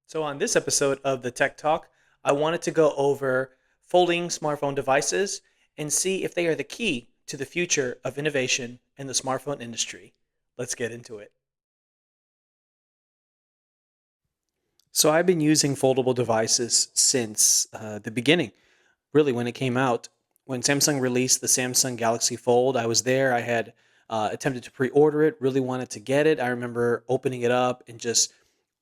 So, on this episode of the Tech Talk, I wanted to go over folding smartphone devices and see if they are the key to the future of innovation in the smartphone industry. Let's get into it. So, I've been using foldable devices since the beginning, really, when it came out. When Samsung released the Samsung Galaxy Fold, I was there. I had attempted to pre order it, really wanted to get it. I remember opening it up and just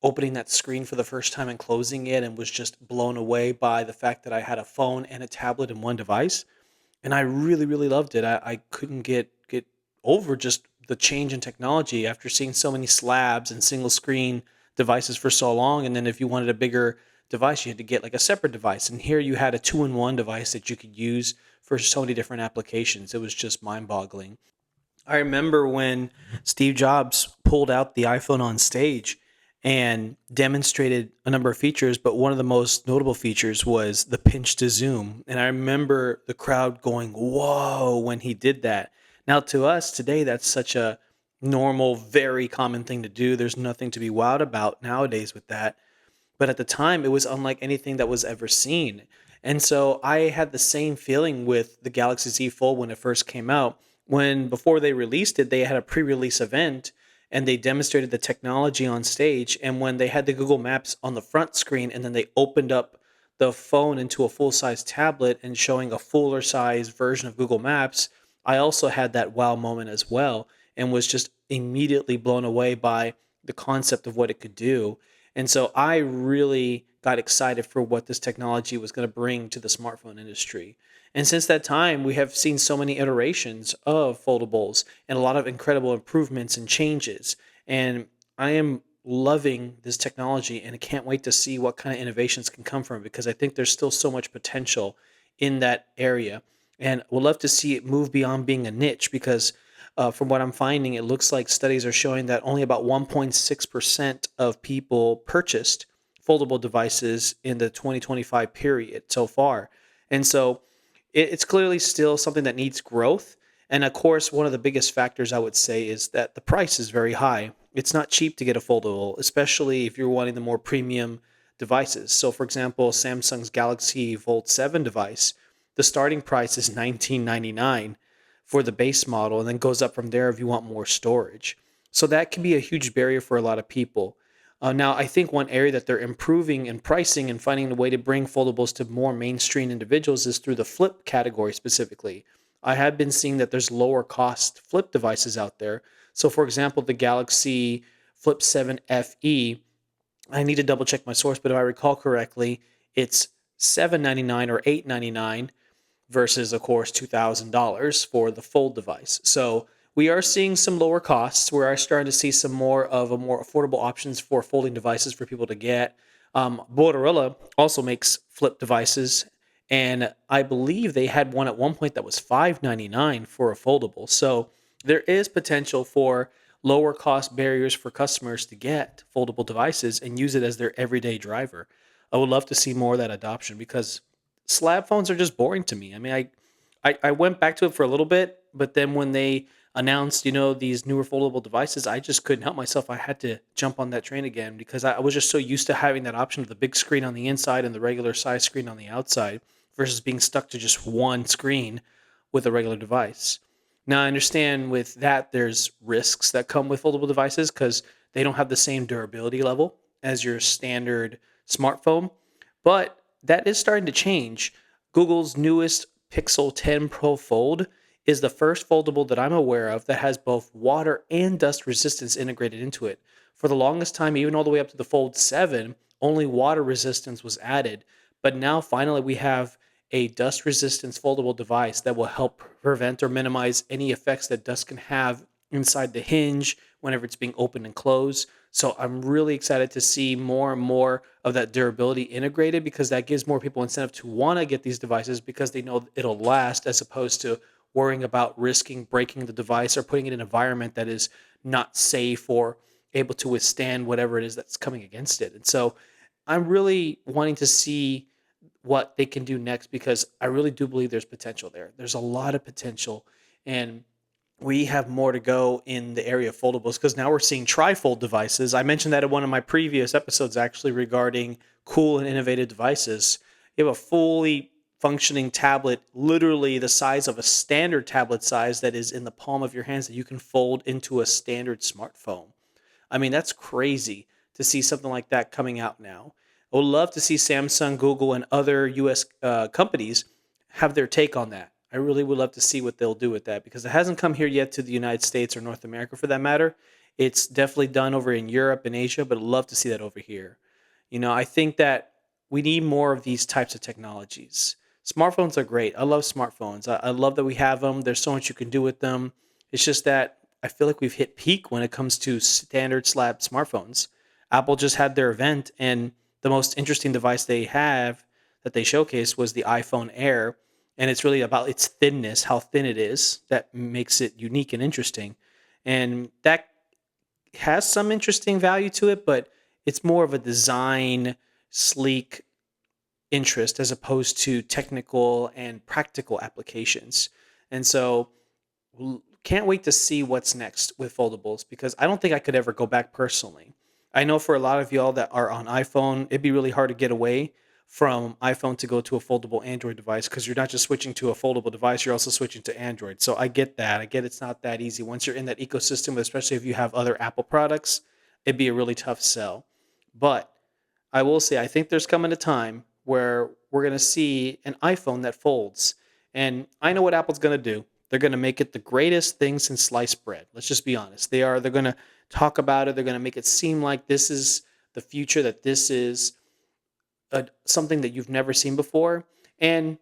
opening that screen for the first time and closing it and was just blown away by the fact that I had a phone and a tablet in one device. And I really, really loved it. I couldn't get over just the change in technology after seeing so many slabs and single screen devices for so long. And then if you wanted a bigger device, you had to get like a separate device. And here you had a two-in-one device that you could use for so many different applications. It was just mind-boggling. I remember when Steve Jobs pulled out the iPhone on stage and demonstrated a number of features, but one of the most notable features was the pinch to zoom. And I remember the crowd going, "Whoa," when he did that. Now, to us today, that's such a normal, very common thing to do. There's nothing to be wowed about nowadays with that. But at the time, it was unlike anything that was ever seen. And so I had the same feeling with the Galaxy Z Fold when it first came out. When before they released it, they had a pre-release event and they demonstrated the technology on stage. And when they had the Google Maps on the front screen and then they opened up the phone into a full-size tablet and showing a fuller size version of Google Maps, I also had that wow moment as well and was just immediately blown away by the concept of what it could do. And so I really got excited for what this technology was going to bring to the smartphone industry. And since that time, we have seen so many iterations of foldables and a lot of incredible improvements and changes. And I am loving this technology and I can't wait to see what kind of innovations can come from it because I think there's still so much potential in that area. And we'll love to see it move beyond being a niche because from what I'm finding, it looks like studies are showing that only about 1.6% of people purchased foldable devices in the 2025 period so far. And so it's clearly still something that needs growth. And of course, one of the biggest factors I would say is that the price is very high. It's not cheap to get a foldable, especially if you're wanting the more premium devices. So, for example, Samsung's Galaxy Fold 7 device, the starting price is $19.99 for the base model and then goes up from there if you want more storage. So that can be a huge barrier for a lot of people. Now, I think one area that they're improving in pricing and finding a way to bring foldables to more mainstream individuals is through the flip category specifically. I have been seeing that there's lower cost flip devices out there. So, for example, the Galaxy Flip 7 FE, I need to double check my source, but if I recall correctly, it's $799 or $899 versus, of course, $2,000 for the Fold device. So we are seeing some lower costs. We are starting to see some more of a more affordable options for folding devices for people to get. Motorola also makes flip devices, and I believe they had one at one point that was $599 for a foldable. So there is potential for lower cost barriers for customers to get foldable devices and use it as their everyday driver. I would love to see more of that adoption because slab phones are just boring to me. I mean, I went back to it for a little bit, but then when they announced, these newer foldable devices, I just couldn't help myself. I had to jump on that train again because I was just so used to having that option of the big screen on the inside and the regular size screen on the outside versus being stuck to just one screen with a regular device. Now, I understand with that, there's risks that come with foldable devices because they don't have the same durability level as your standard smartphone, but that is starting to change. Google's newest Pixel 10 Pro Fold is the first foldable that I'm aware of that has both water and dust resistance integrated into it. For the longest time, even all the way up to the Fold 7, only water resistance was added. But now finally we have a dust resistance foldable device that will help prevent or minimize any effects that dust can have inside the hinge whenever it's being opened and closed. So I'm really excited to see more and more of that durability integrated because that gives more people incentive to want to get these devices because they know it'll last as opposed to worrying about risking breaking the device or putting it in an environment that is not safe or able to withstand whatever it is that's coming against it. And so I'm really wanting to see what they can do next because I really do believe there's potential there. There's a lot of potential. And we have more to go in the area of foldables because now we're seeing trifold devices. I mentioned that in one of my previous episodes, actually, regarding cool and innovative devices. You have a fully functioning tablet, literally the size of a standard tablet size, that is in the palm of your hands, that you can fold into a standard smartphone. I mean, that's crazy to see something like that coming out now. I would love to see Samsung, Google, and other US companies have their take on that. I really would love to see what they'll do with that because it hasn't come here yet to the United States or North America for that matter. It's definitely done over in Europe and Asia, but I'd love to see that over here. I think that we need more of these types of technologies. Smartphones are great. I love smartphones. I love that we have them. There's so much you can do with them. It's just that I feel like we've hit peak when it comes to standard slab smartphones. Apple just had their event, and the most interesting device they have that they showcased was the iPhone Air. And it's really about its thinness, how thin it is, that makes it unique and interesting. And that has some interesting value to it, but it's more of a design, sleek interest as opposed to technical and practical applications. And so can't wait to see what's next with foldables because I don't think I could ever go back personally. I know for a lot of y'all that are on iPhone, it'd be really hard to get away from iPhone to go to a foldable Android device because you're not just switching to a foldable device, you're also switching to Android. So I get that. I get it's not that easy. Once you're in that ecosystem, especially if you have other Apple products, it'd be a really tough sell. But I will say, I think there's coming a time where we're going to see an iPhone that folds. And I know what Apple's going to do. They're going to make it the greatest thing since sliced bread. Let's just be honest. They are. They're going to talk about it. They're going to make it seem like this is the future, that this is something that you've never seen before. And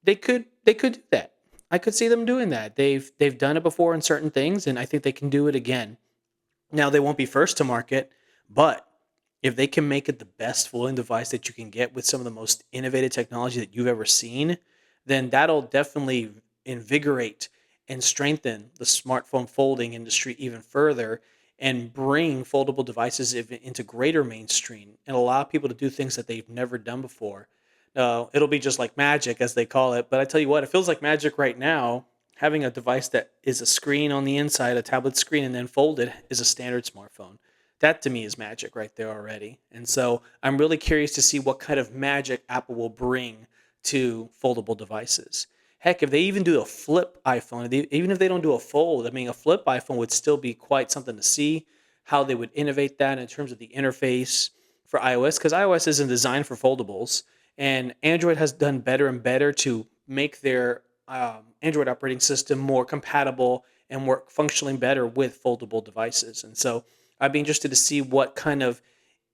they could do that. I could see them doing that. They've done it before in certain things, and I think they can do it again. Now they won't be first to market, but if they can make it the best folding device that you can get with some of the most innovative technology that you've ever seen, then that'll definitely invigorate and strengthen the smartphone folding industry even further and bring foldable devices into greater mainstream and allow people to do things that they've never done before. It'll be just like magic, as they call it. But I tell you what, it feels like magic right now. Having a device that is a screen on the inside, a tablet screen, and then folded is a standard smartphone. That to me is magic right there already. And so I'm really curious to see what kind of magic Apple will bring to foldable devices. Heck, if they even do a flip iPhone, even if they don't do a fold, I mean, a flip iPhone would still be quite something to see how they would innovate that in terms of the interface for iOS, because iOS isn't designed for foldables. And Android has done better and better to make their Android operating system more compatible and work functionally better with foldable devices. And so I'd be interested to see what kind of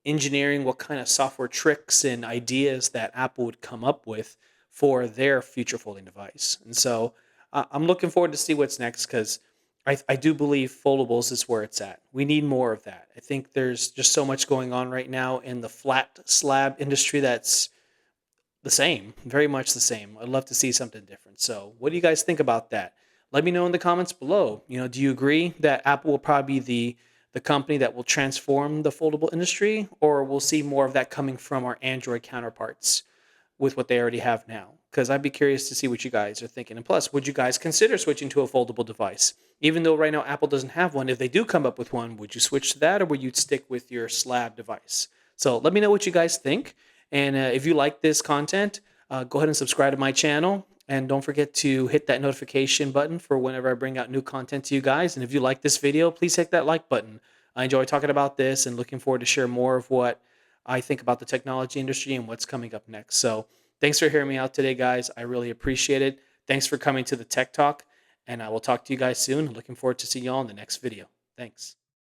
engineering, what kind of software tricks and ideas that Apple would come up with for their future folding device. And so I'm looking forward to see what's next because I do believe foldables is where it's at. We need more of that. I think there's just so much going on right now in the flat slab industry that's the same, very much the same. I'd love to see something different. So, what do you guys think about that? Let me know in the comments below. Do you agree that Apple will probably be the company that will transform the foldable industry, or we'll see more of that coming from our Android counterparts with what they already have now? Because I'd be curious to see what you guys are thinking. And plus, would you guys consider switching to a foldable device? Even though right now Apple doesn't have one, if they do come up with one, would you switch to that, or would you stick with your slab device? So let me know what you guys think. And if you like this content, go ahead and subscribe to my channel. And don't forget to hit that notification button for whenever I bring out new content to you guys. And if you like this video, please hit that like button. I enjoy talking about this and looking forward to share more of what I think about the technology industry and what's coming up next. So thanks for hearing me out today, guys. I really appreciate it. Thanks for coming to the Tech Talk. And I will talk to you guys soon. Looking forward to seeing you all in the next video. Thanks.